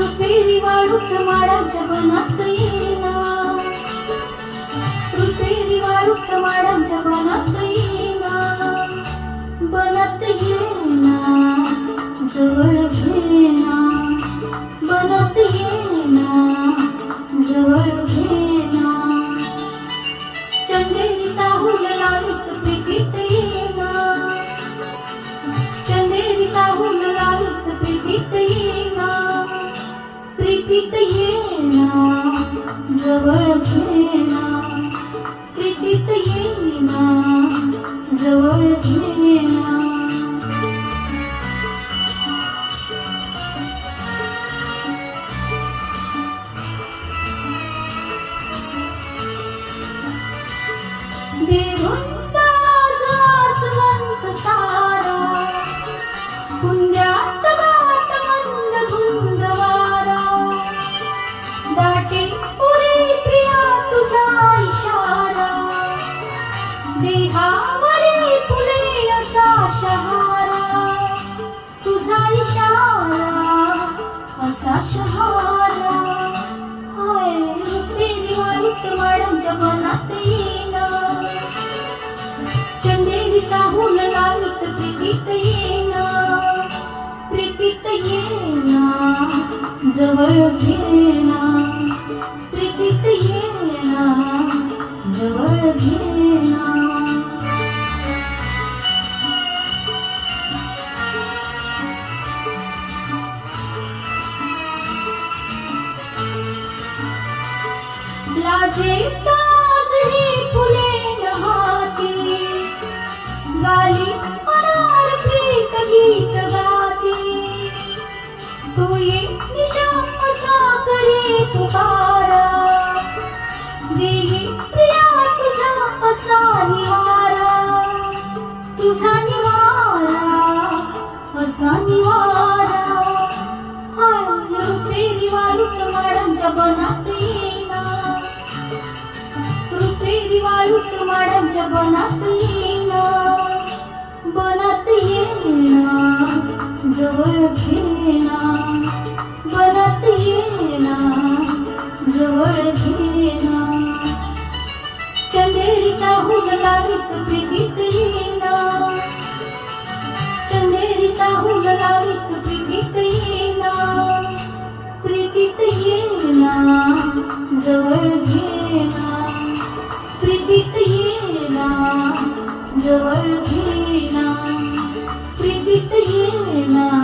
रुपेरी वाळूत माडांच्या बनात येईना, रुपेरी वाळूत माडांच्या बनात येईना, बनात येईना जवळ घेना, बनात येईना जवळ घेना, चंदेरीचा हुल लावीत प्रीतीत येईना, चंदेरीचा हुल लावीत प्रीतीत येईना, प्रीतीत येईना जवळ घेना, प्रीतीत येईना जवळ घेना. बेधुंदा जास्वंत सारा, कुंद्यात गात मंद धुंद वारा, दाटे पुरे प्रिया तुझा इशारा, देहावरी फुले असा शहारा, तुझा इशारा असा शहारा. हाय रुपेरी वाळूत माडांच्या बनात येईना, चंदेरीचा हुल लावीत प्रीतीत येईना, प्रीतीत येईना जवळ घेना, प्रीतीत येईना जवळ घेना. लाजे ताज ही फुले नहाती, गाली अनार प्रीत गीत गाती, तू ये निशा असा करे तुकारा, देई प्रिया तुझा असा निवारा, तुझा निवारा असा निवारा. हाय रुपेरी वाळूत माडांच्या बनात येईना, रुपेरी वाळूत माडांच्या बनात येईना, बनात येईना जवळ घेना, बनात येईना जवळ घेना, चंदेरीचा हुल लावीत प्रीतीत येईना, चंदेरीचा हुल लावीत प्रीतीत येईना, प्रीतीत येईना जवळ घेना, प्रीतीत येईना जवळ घेना, प्रीतीत येईना